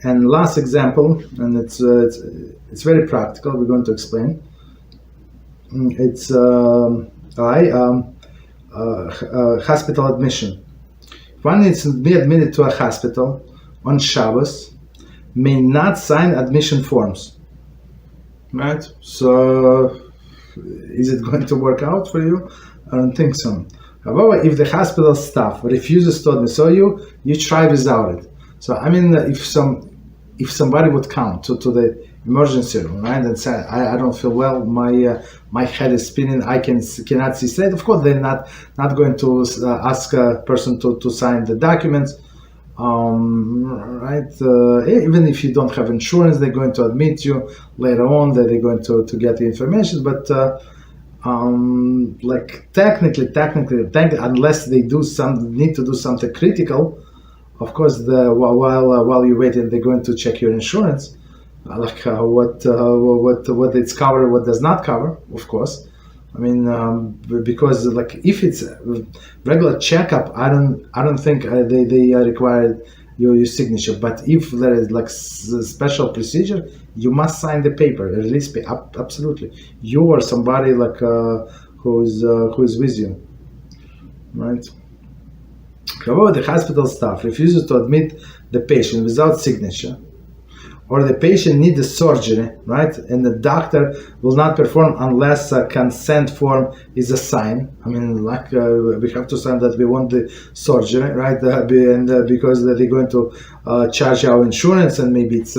And last example, and it's very practical. We're going to explain. It's hospital admission. One is to be admitted to a hospital on Shabbos may not sign admission forms. Right? So, is it going to work out for you? I don't think so. However, if the hospital staff refuses to admit, so you try without it. So I mean, if somebody would come to the emergency room, right, and say, I don't feel well, my head is spinning, I cannot see straight. Of course, they're not going to ask a person to sign the documents, right? Even if you don't have insurance, they're going to admit you later on. That they're going to get the information, but like technically, unless they need to do something critical. Of course, while you're waiting, they're going to check your insurance, what it's covered, what does not cover. Of course, I mean, because like if it's a regular checkup, I don't think they require your signature. But if there is like special procedure, you must sign the paper. Release absolutely. You or somebody like who's with you, right? However, the hospital staff refuses to admit the patient without signature, or the patient needs a surgery, right? And the doctor will not perform unless a consent form is assigned. I mean, like we have to sign that we want the surgery, right? Because they're going to charge our insurance, and maybe it's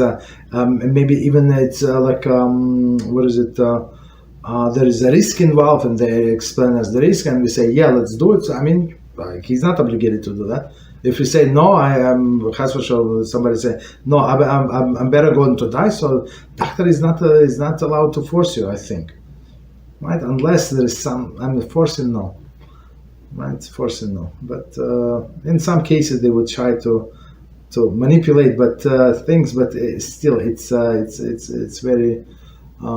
maybe even it's what is it? There is a risk involved, and they explain us the risk, and we say, yeah, let's do it. So, I mean, he's not obligated to do that. If we say no, I am. Somebody say no, I'm better going to die. So doctor is not allowed to force you. I think, right? Unless there is some. I'm forcing no, right? Forcing no. But in some cases they would try to manipulate, but things. But still, it's very. I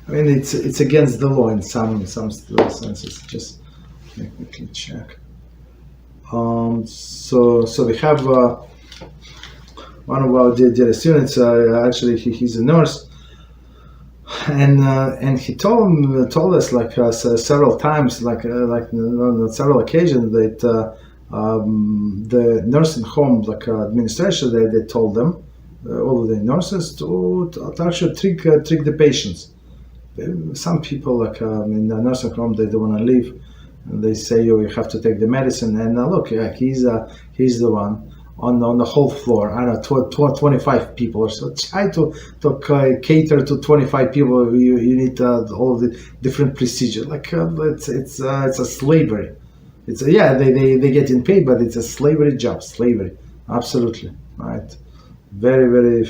mean, it's against the law in some senses. Just. Let me quickly check. So we have one of our dear students. Actually, he's a nurse, and he told us like several times, like on several occasions that the nursing home administration they told them, all of the nurses to actually trick the patients. Some people in the nursing home, they don't want to leave. And they say you have to take the medicine, and look, he's the one on the whole floor. I don't know, 25 people or so. Try to cater to 25 people. You need all the different procedures. Like it's a slavery. It's they getting paid, but it's a slavery job. Slavery, absolutely, right? Very very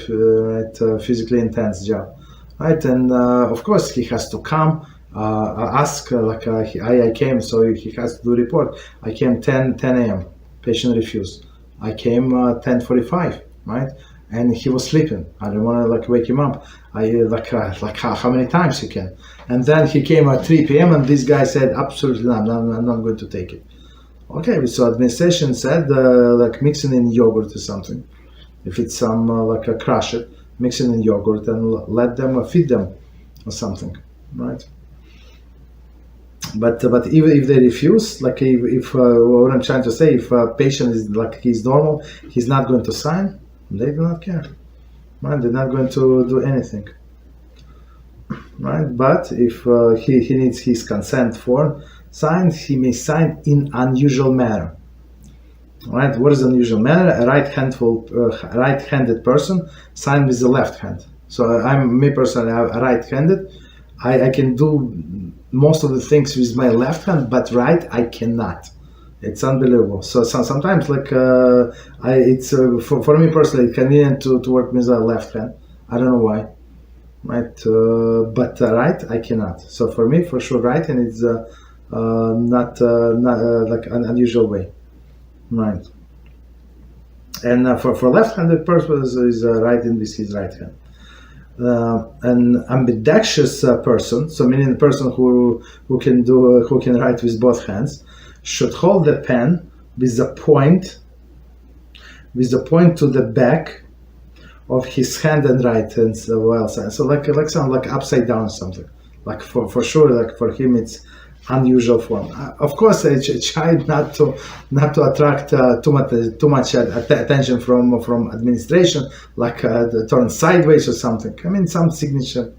physically intense job, right? And of course he has to come. Ask I came, so he has to do report. I came 10 a.m. Patient refused. I came 10:45, right? And he was sleeping. I didn't want to wake him up. I how many times he can? And then he came at 3 p.m. and this guy said absolutely not. I'm not going to take it. Okay, so administration said mixing in yogurt or something. If it's some crush it, mix it in yogurt and let them feed them or something, right? But even if they refuse, if what I'm trying to say, if a patient is he's normal, he's not going to sign, they do not care, right? They're not going to do anything, right? But if he needs his consent form signed, he may sign in unusual manner, right? What is unusual manner? A right-handed person sign with the left hand. So I'm right-handed. I can do most of the things with my left hand, but right I cannot. It's unbelievable. So sometimes it's for me personally convenient to work with the left hand. I don't know why, right? But right I cannot. So for me, for sure, right hand is not an unusual way, right? And for left-handed person is right in with his right hand. An ambidextrous person, so meaning the person who can write with both hands, should hold the pen with the point with the point to the back of his hand and right hand, so like something like upside down or something. Like for sure, like for him, it's unusual form. Of course, I tried not to attract too much attention from administration, like turn sideways or something. I mean, some signature.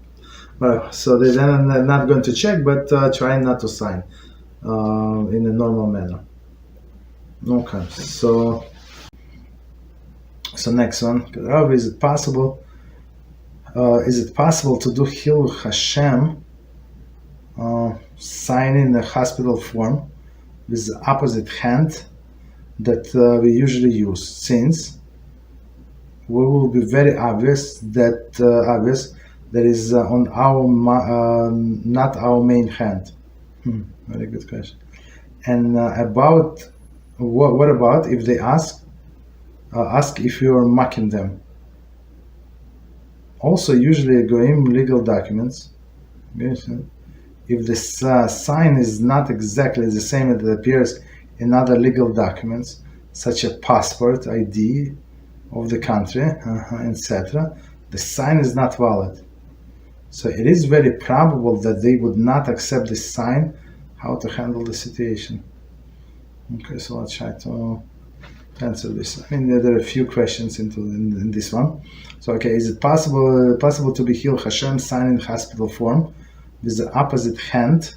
So they're not going to check, but trying not to sign in a normal manner. Okay, so next one. Is it possible? Is it possible to do Hilul HaShem, sign in the hospital form with the opposite hand that we usually use, since we will be very obvious that is on our not our main hand? Very good question. And about what about if they ask if you are mocking them? Also, usually goyim legal documents, if the sign is not exactly the same as it appears in other legal documents, such as passport, ID of the country, etc., the sign is not valid. So it is very probable that they would not accept this sign. How to handle the situation? Okay, so I'll try to answer this. I mean, there are a few questions in this one. So, okay, is it possible to be Hilul HaShem, sign in hospital form with the opposite hand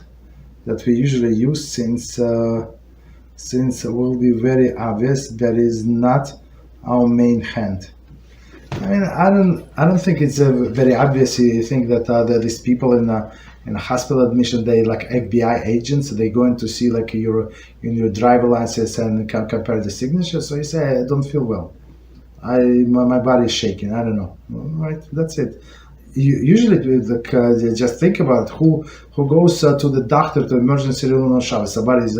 that we usually use, since it will be very obvious that is not our main hand? I mean, I don't think it's very obvious. You think that these people in a hospital admission, they like FBI agents, so they're going to see like your driver license and compare the signature. So you say, I don't feel well. My body is shaking. I don't know. Right? That's it. Usually, just think about who goes to the doctor, to emergency room on Shabbos. Somebody's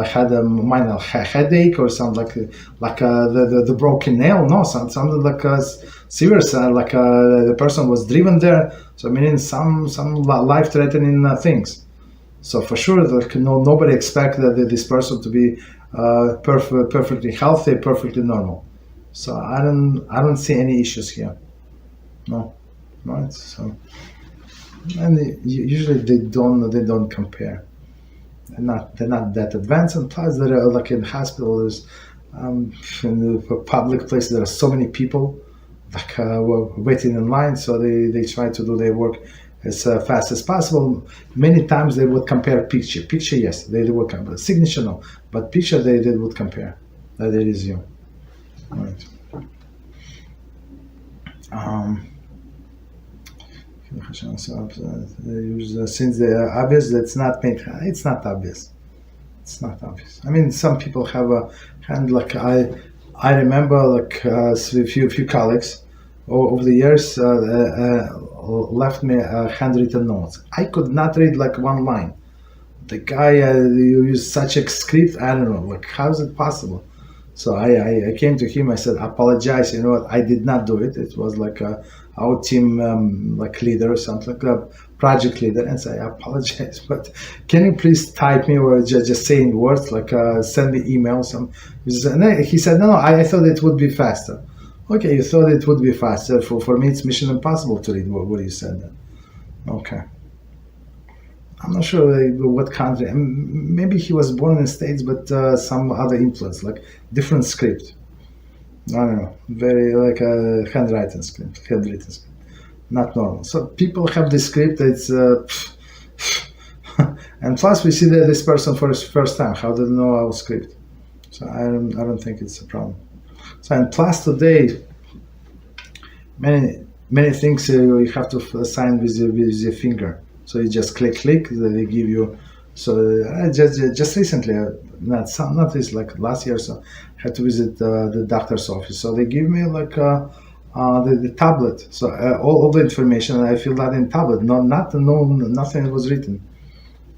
had a minor headache or something like the broken nail. No, something like serious. The person was driven there. So I mean, some life-threatening things. So for sure, nobody expects this person to be perfectly healthy, perfectly normal. So I don't see any issues here. No. Right, so, and usually they don't compare. They're not that advanced, and plus there are, like in hospitals, in the public places, there are so many people like waiting in line, so they try to do their work as fast as possible. Many times they would compare picture, yes, they would compare, signature no, but picture they would compare. That it is you. Right. Since they're obvious, that's not made. It's not obvious. It's not obvious. I mean, some people have a hand. Like I remember, like a few colleagues over the years left me handwritten notes. I could not read like one line. The guy used such a script. I don't know. Like, how is it possible? So I came to him. I said, apologize. You know what? I did not do it. It was like our team like leader or something, like a project leader, and say, I apologize, but can you please type me or just say in words, like send me emails? And he said, no, I thought it would be faster. Okay, you thought it would be faster. For me, it's mission impossible to read what you said then. Okay. I'm not sure what country. Maybe he was born in the States, but some other influence, like different script. I don't know. Very like a handwritten script. Not normal. So people have this script. It's and plus we see that this person for the first time. How do they know our script? So I don't think it's a problem. So and plus today, many things you have to sign with your finger. So you just click, they give you. So just recently, not this, like last year, so I had to visit the doctor's office. So they give me like the tablet. So all the information, I filled that in tablet. Nothing was written,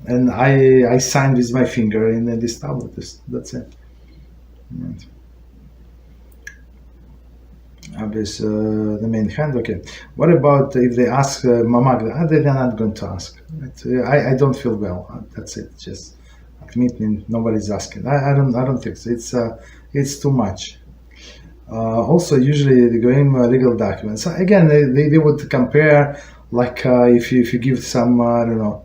and I signed with my finger in this tablet. That's it. Right. Obvious, the main hand. Okay. What about if they ask Mamag? They're not going to ask. I don't feel well. That's it. Just meeting. Nobody's asking. I don't think so. It's too much. Also, usually the goyim legal documents. So again, they would compare, like if you give some I don't know,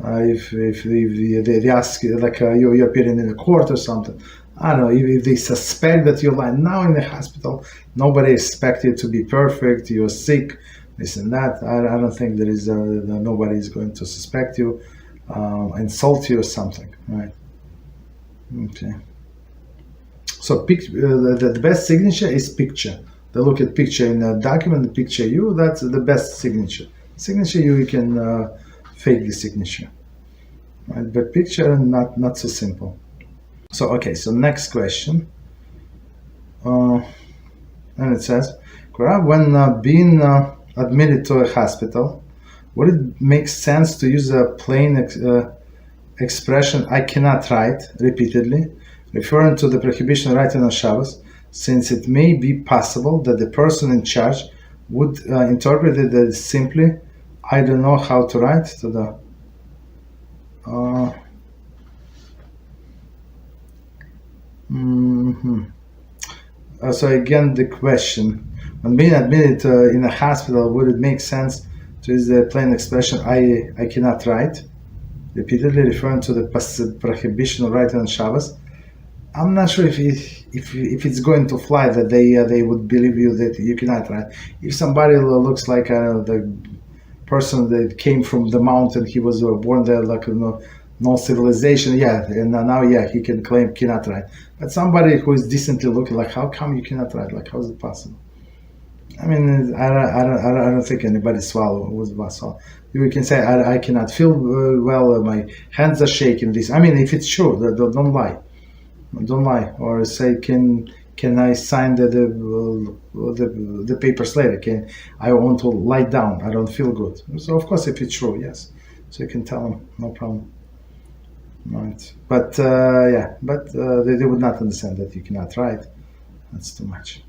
if they ask you, like you're appearing in a court or something. I don't know, if they suspect that you're lying. Now in the hospital, nobody expects you to be perfect. You're sick, this and that. I don't think there is nobody is going to suspect you, insult you or something, right? Okay. So the best signature is picture. They look at picture in a document, the picture you. That's the best signature. Signature you can fake the signature, right? But picture not so simple. So okay. So next question, and it says, when being admitted to a hospital, would it make sense to use a plain expression "I cannot write" repeatedly, referring to the prohibition of writing on Shabbos, since it may be possible that the person in charge would interpret it as simply "I don't know how to write"? To the so again, the question: when being admitted in a hospital, would it make sense to use the plain expression "I cannot write" repeatedly, referring to the prohibition of writing on Shabbos? I'm not sure if it's going to fly, that they would believe you that you cannot write. If somebody looks like the person that came from the mountain, he was born there, like no civilization, yeah, and now he can claim cannot write. But somebody who is decently looking, like, how come you cannot write? Like, how is it possible? I mean, I don't think anybody was swallow. You can say I cannot feel well, my hands are shaking. This, I mean, if it's true, don't lie. Don't lie, or say can I sign the papers later? I want to lie down? I don't feel good. So of course, if it's true, yes. So you can tell them, no problem. Right, but they would not understand that you cannot write. That's too much.